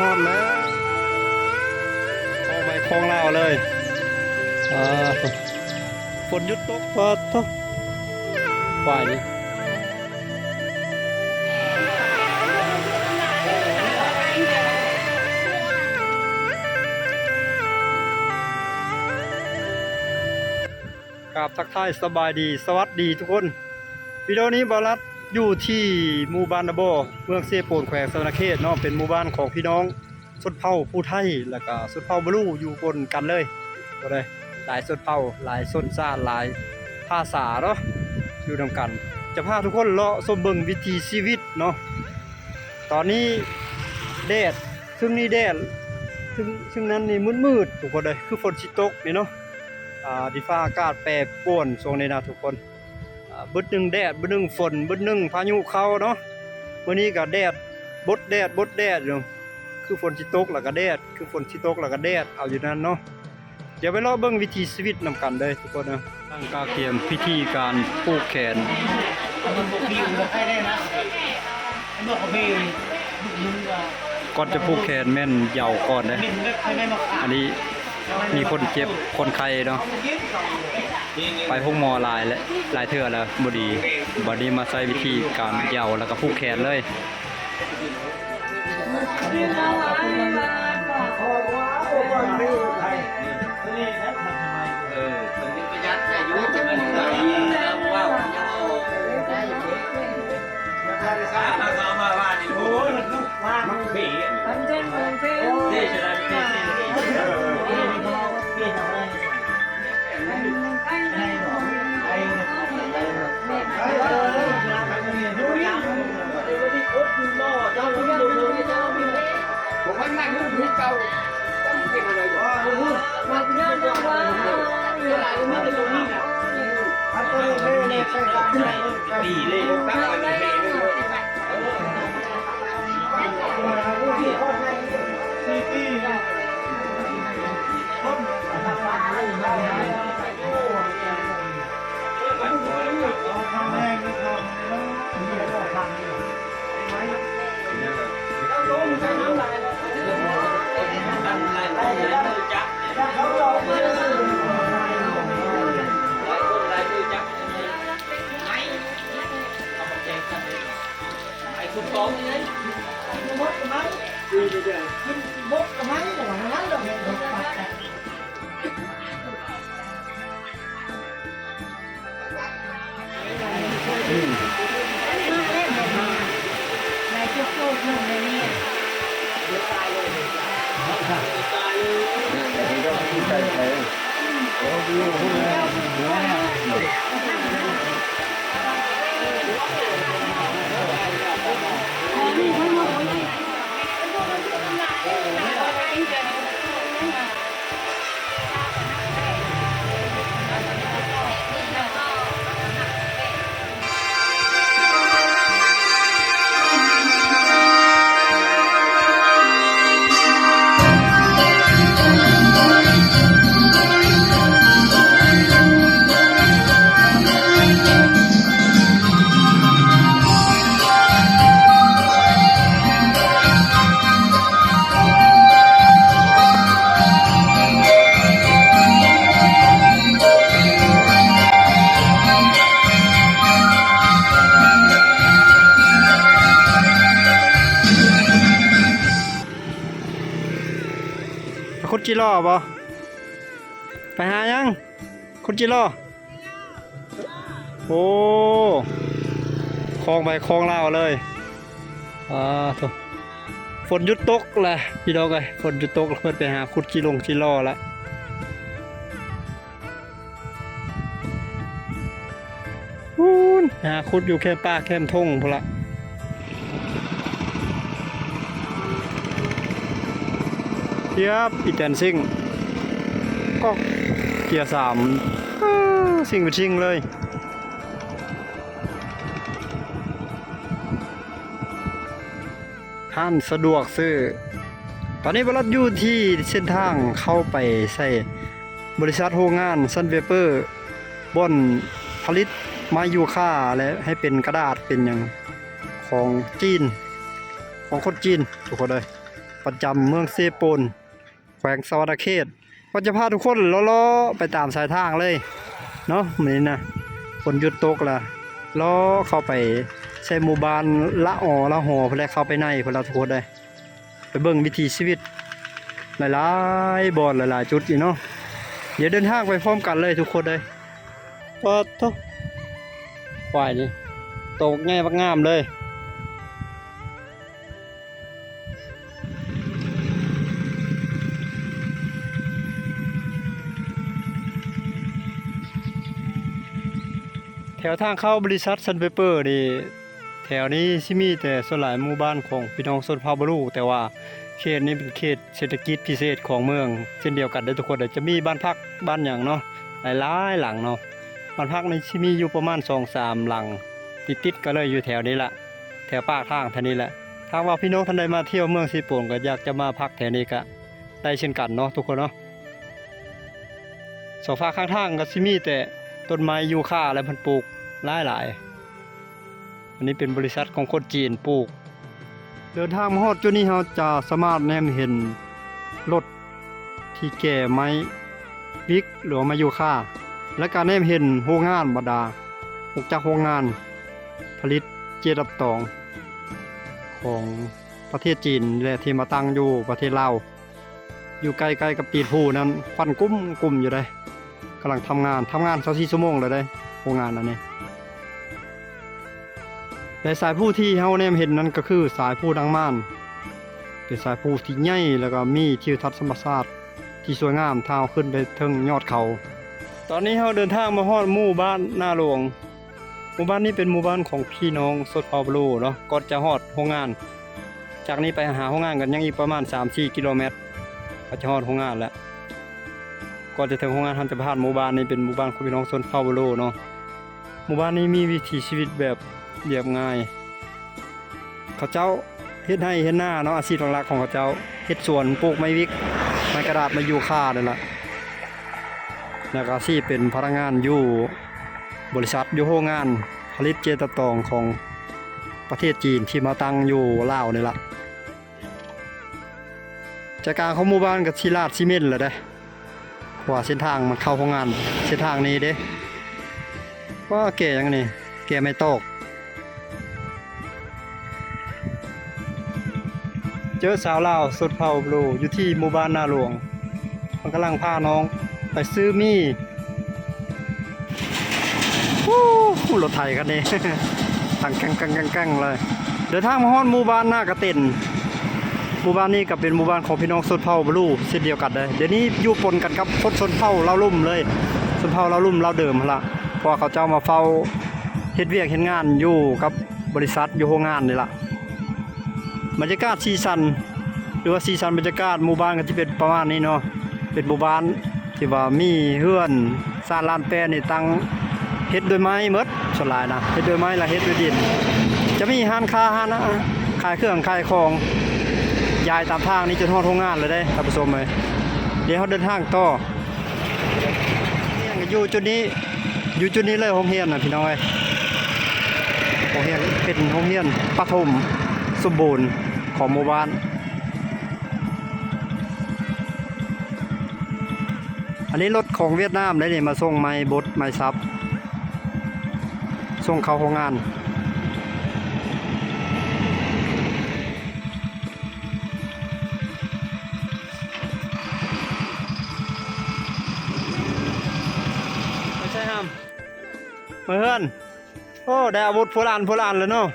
อดแล้วคลองไปคลองลาวเลยฝนหยุดตกพอทุกฝ่ายนี้กราบทักทายสบายดีสวัสดีทุกคนวิดีโอนี้บารัดอยู่ที่หมู่บ้านนาโบเมืองเซโปนแขวงสวรรณเขตเนาะเป็นหมู่บ้านของพี่น้องชนเผ่าผู้ไทยแล้วก็ชนเผ่าบลูอยู่บนกันเลยก็ได้หลายชนเผ่าหลายชนชาติหลายภาษาเนาะอยู่นำกันจะพาทุกคนเลาะชมเบิ่งวิถีชีวิตเนาะตอนนี้แดดซึ่งนี่แดดซึ่งนั้นนี่มืดๆทุกคนเลยคือฝนสิตกนี่เนาะดิฟ้าอากาศแปรปรวนช่วงนี้นะทุกคนบึดหนึ่งแดดบึดหนึ่งฝนบึดหนึ่งพายุเข้าเนาะวันนี้ก็แดดบดแดดอยู่คือฝนสิตกแล้วก็แดดคือฝนสิตกแล้วก็แดดเอาอยู่นั่นเนาะเดี๋ยวไปรอเบิ่งวิถีชีวิตนำกันเลยทุกคนนะตั้งกาเกียมพิธีการผูกแขนก่อนจะผูกแขนแม่นเหยาก่อนนะอันนี้มีคนเจ็บคนไข้เนาะไปพวกหมอหลายเทื่อแล้วบดีบัดนี้มาใช้วิธีการเหยาแล้วก็ผูกแขนเลยคุณจิโร่บ่ไปหายังคุณจิโร่โอ้คลองไปคลองลาวเลยถูกฝนหยุดตกแหละพี่น้องเอ้ยฝนหยุดตกเพิ่นไปหาคุณจิโร่แล้วหาคุดอยู่แค่ป้าแคมทงพุ่นละเทียบอีแตนซิ่งก็เกียร์3ซิ่งไปชิ่งเลยท่านสะดวกซื้อตอนนี้บรัดอยู่ที่เส้นทางเข้าไปใส่บริษัทโรงงานซันเวเปอร์บนผลิตไม้ยูคาและให้เป็นกระดาษเป็นอย่างของจีนของคนจีนทุกคนเลย ประจำเมืองเซโปนแขวงสวรรณเขตก็จะพาทุกคนล้อๆไปตามสายทางเลยเนาะนี่นะฝนหยุดตกละล้อเข้าไปใช้หมู่บ้านละออละหอเพื่อเข้าไปในเพื่อเราทุกคนเลยไปเบิ่งวิถีชีวิตหลายๆบ่อนหลายๆจุดอีกเนาะเดี๋ยวเดินทางไปพร้อมกันเลยทุกคนเลยปะทุกฝ่ายนี่ตกง่ายงามเลยแถวทางเข้าบริษัทซันเปเปอร์นี่แถวนี้สิมีแต่ส่วนหลายหมู่บ้านของพี่น้องชนเผ่าบรูแต่ว่าเขตนี้เป็นเขตเศรษฐกิจพิเศษของเมืองเช่นเดียวกันได้ทุกคนจะมีบ้านพักบ้านอย่างเนาะหลายๆหลังเนาะบ้านพักนี้สิมีอยู่ประมาณ 2-3 หลังติดๆกันเลยอยู่แถวนี้ละแถวปากทางท่านี้แหละถ้าว่าพี่น้องท่านใดมาเที่ยวเมืองสีโป่งก็อยากจะมาพักแถวนี้ก็ได้เช่นกันเนาะทุกคนเนาะสองฝั่งข้างทางก็สิมีแต่ต้นไม้ยูคาอะไรพันปลูกหลายอันนี้เป็นบริษัทของคนจีนปลูกเดินทางมาฮอดจุดนี้เราจะสามารถแนมเห็นรถที่แก่ไม้วิกหรือไม้ยูคาและการแนมเห็นโรงงานบดาออกจากโรงงานผลิตเจดับตองของประเทศจีนและที่มาตั้งอยู่ประเทศลาวอยู่ใกล้ๆกับตีนผู้นั้นควันกุ้มอยู่ได้กำลังทำงาน24 ชั่วโมงเลยได้โรงงานอันนี้แต่สายผู้ที่เฮาแนมเห็นนั้นก็คือสายผู้ดังม่านเป็นสายผู้ที่ใหญ่แล้วก็มีทิวทัศน์ธรรมชาติที่สวยงามท้าวขึ้นไปถึงยอดเขาตอนนี้เฮาเดินทางมาฮอดหมู่บ้านนาหลวงหมู่บ้านนี้เป็นหมู่บ้านของพี่น้องชนเผ่าบลูเนาะก่อนจะฮอดโรงงานจากนี้ไปหาโรงงานกันยังอีกประมาณ 3-4 กิโลเมตรก็จะฮอดโรงงานแล้วก่อนจะถึงโรงงานเราจะผ่านหมู่บ้านนี้เป็นหมู่บ้านของพี่น้องชนเผ่าบลูเนาะหมู่บ้านนี้มีวิถีชีวิตแบบเรียบง่ายเขาเจ้าเฮ็ดให้เฮ็ดหน้าเนาะอาชีพหลักของเขาเจ้าเฮ็ดสวนปลูกไม้วิกไม้กระดาษไม้ยูคานั่นล่ะแล้วก็อาชีพเป็นพนักงานอยู่บริษัทอยู่โรงงานผลิตเจตตองของประเทศจีนที่มาตั้งอยู่ลาวนี่ล่ะจากการของหมู่บ้านก็สิลาดซีเมนต์แล้วเด้ว่าเส้นทางมันเข้าโรงงานเส้นทางนี้เด้ว่าแก่ยังนี่แก่ไม่ตกเจอสาวลาวสุดเผ่าบลูอยู่ที่หมู่บ้านนาหลวงมันกำลังพาน้องไปซื้อมี่รถไถคันนี้ ทางกังเลยเดินทางมาฮอดหมู่บ้านหน้ากระเต็นหมู่บ้านนี้ก็เป็นหมู่บ้านของพี่น้องชนเผ่าบลูเช่นเดียวกันเลยเดี๋ยวนี้อยู่ปนกันกับคนชนเผ่าเล่าลุ่มเลยชนเผ่าเล่าลุ่มเล่าเดิมละเพราะเขาเจ้ามาเฝ้าเฮ็ดเวียกเฮ็ดงานอยู่กับบริษัทอยู่โรงงานนี่ล่ะบรรยากาศซีซันหรือว่าซีซันบรรยากาศหมู่บ้านก็จะเป็นประมาณนี้เนาะเป็นหมู่บ้านที่ว่ามีเฮือนซานลานแปรนี่ตั้งเฮ็ดด้วยไม้หมดส่วนหลายนะเฮ็ดด้วยไม้และเฮ็ดด้วยดินจะมีร้านค้าขายเครื่องขายของยายตามทางนี้จนฮอดโรงงานเลยได้ท่านผู้ชมเอ้ยเดี๋ยวเฮาเดินทางต่ออยู่จุดนี้เลยโรงเรียนน่ะพี่น้องเอ้ยโรงเรียนเป็นโรงเรียนประถมสมบูรณ์ของหมู่บ้านอันนี้รถของเวียดนามได้นี่มาส่งไม้บดไม้ซับส่งเข้าโรงงานไม่ใช่ห้ามเพื่อนโอ้ได้อาวุธโบราณเลยเนาะ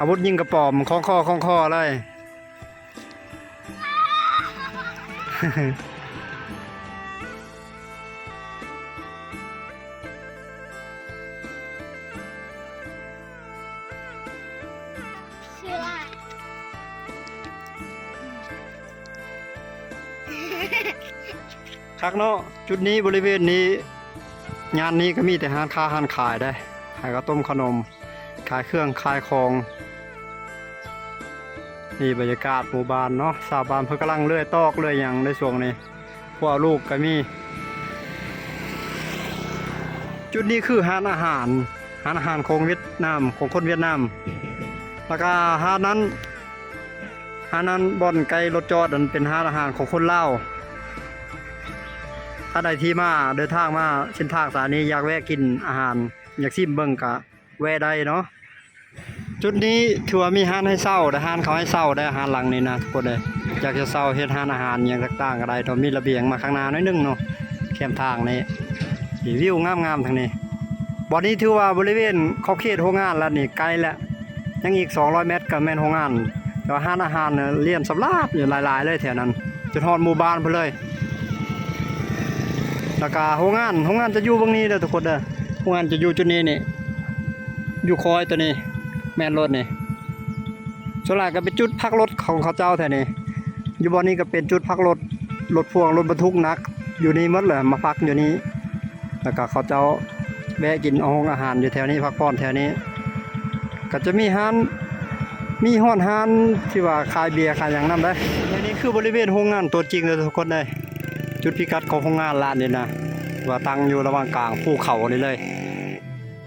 อาวุธยิงกระป๋อมคล้องคอเลย คักเนาะจุดนี้บริเวณนี้งานนี้ก็มีแต่ร้านค้าร้านขายได้ขายข้าวต้มขนมขายเครื่องขายของนี่บรรยากาศหมู่บ้านเนาะชาวบ้านเพิ่นกำลังเลื่อยตอกเลื่อยหยังในช่วงนี้พวกลูกก็มีจุดนี้คือร้านอาหารของเวียดนามของคนเวียดนามแล้วก็ร้านนั้น หานั้นบ่อนไกลรถจอดนั้นเป็นร้านอาหารของคนลาวถ้าใดที่มาเดินทางมาเส้นทางสายนี้อยากแวะกินอาหารอยากชิมเบิ่งก็แวะได้เนาะจุดนี้ถือว่ามีร้านให้เช่าแต่ร้านเขาให้เช่าได้อาหารหลังนี้นะทุกคนเลยอยากจะเช่าเฮ็ดร้านอาหารอย่างต่างๆก็ได้ต้องมีระเบียงมาข้างหน้าหน่อยนึงเนาะแคมทางนี้วิวงามๆทางนี้บ่อนนี้ถือว่าบริเวณขอบเขตโรงงานแล้วนี่ไกลแล้วยังอีก200เมตรก็แม่นโรงงานแต่ว่าร้านอาหารเนี่ยเลี่ยมสำราบอยู่หลายๆเลยแถวนั้นจนฮอดหมู่บ้านพุ่นเลยแล้วก็โรงงานจะอยู่ตรงนี้เด้อทุกคนเด้อโรงงานจะอยู่จุดนี้นี่อยู่คอยตัวนี้แม่นรถนี่ส่วนหลายก็เป็นจุดพักรถของเขาเจ้าแถวนี้อยู่บ่อนี้ก็เป็นจุดพักรถพ่วงรถบรรทุกหนักอยู่นี่หมดเลยมาพักอยู่นี้แล้วก็เขาเจ้าแวะกินอาหารอยู่แถวนี้พักผ่อนแถวนี้ก็จะมีร้านที่ว่าขายเบียร์ขายหยังนำได้อันนี้คือบริเวณโรงงานตัวจริงเลยทุกคนเลยจุดพิกัดของโรงงานร้านนี้นะว่าตั้งอยู่ระหว่างกลางภูเขานี่เลย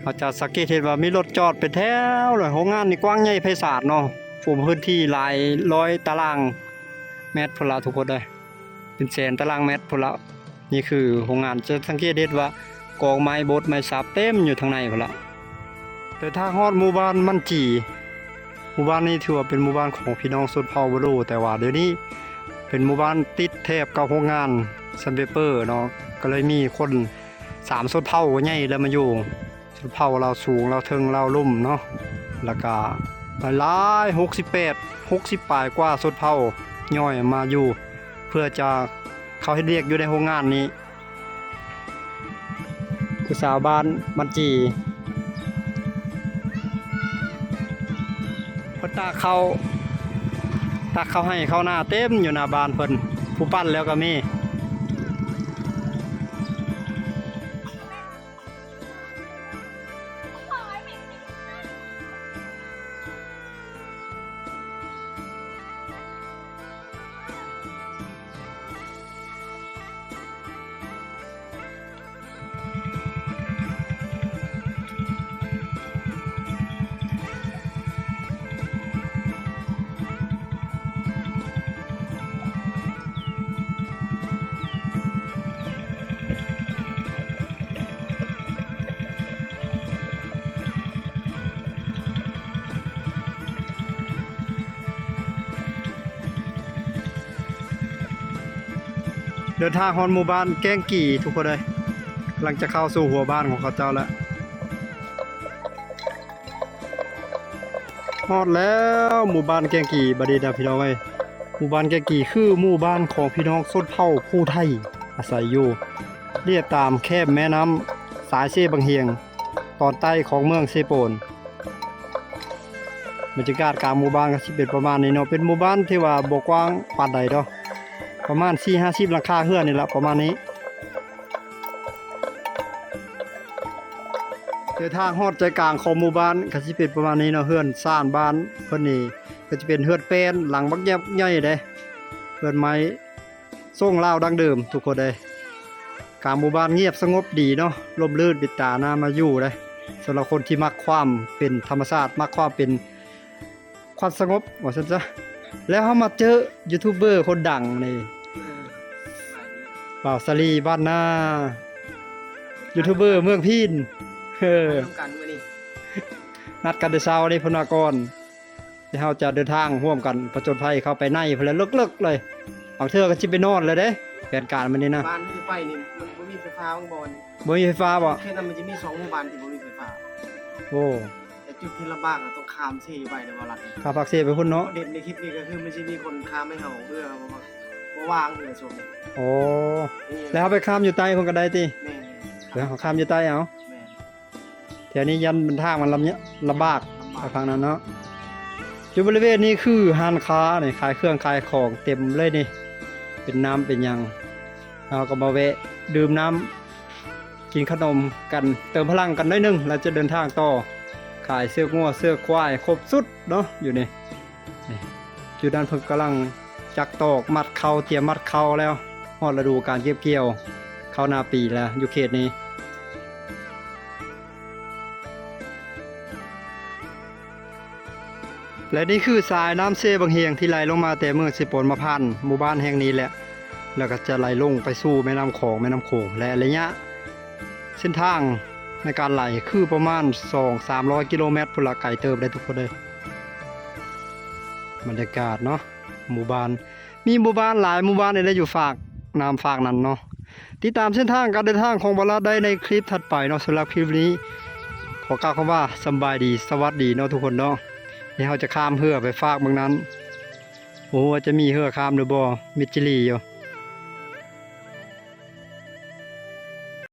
เราจะสังเกตเห็นว่ามีรถจอดเป็นแถวเลยโรงงานนี่กว้างใหญ่ไพศาลเนาะพื้นที่หลายร้อยตารางเมตรพุ่นละทุกคนเลยเป็นแสนตารางเมตรพุ่นละนี่คือโรงงานจะสังเกตเห็นว่ากองไม้บดไม้สับเต็มอยู่ทางในพุ่นละแต่ถ้าฮอดหมู่บ้านมันจีหมู่บ้านนี้ถือว่าเป็นหมู่บ้านของพี่น้องชนเผ่าบรูแต่ว่าเดี๋ยวนี้เป็นหมู่บ้านติดแทบกับโรงงานซันเปเปอร์เนาะก็เลยมีคน3ชนเผ่าใหญ่แล้วมาอยู่ชนเผ่าเราสูงเราเทิงเราลุ่มเนาะแล้วก็หลาย60ปลายกว่าชนเผ่าย่อยมาอยู่เพื่อจะเขาเฮ็ดเวียกอยู่ในโรงงานนี้คือสาวบ้านมันจีตากเขาให้เขาหน้าเต็มอยู่หน้าบ้านเพิ่นผู้ปั้นแล้วก็มีเดินทางฮอนหมู่บ้านแก้งกี่ทุกคนเลยกำลังจะเข้าสู่หัวบ้านของเขาเจ้าแล้วฮอดแล้วหมู่บ้านแก้งกี่บัดนี้นะพี่น้องเอ้ยหมู่บ้านแก้งกี่คือหมู่บ้านของพี่น้องชนเผ่าผู้ไทยอาศัยอยู่เรียบตามแคบแม่น้ำสายเซบังเฮียงตอนใต้ของเมืองเซโปนบรรยากาศกลางหมู่บ้านก็สิเป็นประมาณนี้เนาะเป็นหมู่บ้านที่ว่าบ่กว้างปานใดดอกประมาณ 4-50 หลังคาเฮือนนี่แหละประมาณนี้เดินทางฮอดใจกลางของหมู่บ้านก็สิเป็นประมาณนี้เนาะเฮือนซ่านบ้านเพิ่นนี่ก็จะเป็นเฮือนแป้นหลังบักแยบใหญ่เด้เฮือนไม้ทรงลาวดั้งเดิมทุกคนเด้กลางหมู่บ้านเงียบสงบดีเนาะร่มรื่นปิดตาหน้ามาอยู่เด้สำหรับคนที่มักความเป็นธรรมชาติมักความเป็นความสงบว่าซั่นซะแล้วเขามาเจอยูทูบเบอร์คนดังนี่บ่าวสลีบ้านนายูทูบเบอร์เมืองพีนนัดกันแต่เช้านี่พนากรที่เราจะเดินทางร่วมกันผจญภัยเข้าไปในเพิ่นเลิกๆเลยบางเทื่อก็สิไปนอนเลยเด้แผนการมันนี่นะบ้านที่ไปนี่มันบ่มีไฟฟ้าบางบ่อนบ่มีไฟฟ้าบ่แค่นั้นมันจะมี2หมู่บ้านที่บ่มีไฟฟ้าโอ้แต่จุดที่ลำบากต้องข้ามเซ่ไปเด้อบ่ล่ะข้ามภาคเซ่ไปพุ่นเนาะเด่นในคลิปนี้ก็คือมันสิมีคนข้ามให้เฮาเพื่อบ่วางเด้อส่วนโอ้แล้วเฮาไปข้ามอยู่ใต้เพิ่นก็ได้ติแม่นแล้วเฮาข้ามอยู่ใต้เอาแม่นแถวนี้ยันเป็นทางมันลำบากไปทางนั้นเนาะอยู่บริเวณนี้คือร้านค้านี่ขายเครื่องขายของเต็มเลยนี่เป็นน้ำเป็นหยังเราก็มาแวะดื่มน้ำกินขนมกันเติมพลังกันหน่อยนึงแล้วจะเดินทางต่อขายเสื้องัวเสื้อควายครบสุดเนาะอยู่นี่อยู่ด้านเพิ่นกำลังจักตอกมัดเข้าเตรียมมัดเข้าแล้วฮอดฤดูการเก็บเกี่ยวเข้าหน้าปีแล้วอยู่เขตนี้ และนี่คือสายน้ำเซบางเฮียงที่ไหลลงมาแต่เมืองสิปนมาพันหมู่บ้านแห่งนี้แหละแล้วก็จะไหลลงไปสู่แม่น้ำของแม่น้ำโขงและระยะเส้นทางในการไหลคือประมาณ 2-300 กิโลเมตรพุ่นละไกลเติบได้ทุกคนเลยบรรยากาศเนาะหมู่บ้านมีหมู่บ้านหลายหมู่บ้านได้อยู่ฝากน้ำฝากนั้นเนาะติดตามเส้นทางการเดินทางของบอลลัดได้ในคลิปถัดไปเนาะสำหรับคลิปนี้ขอกล่าวคำว่าสำบายดีสวัสดีเนาะทุกคนเนาะเดี๋ยวเราจะข้ามเรือไปฝากเมืองนั้นโอ้จะมีเรือข้ามหรือบ่มิดจิลีอยู่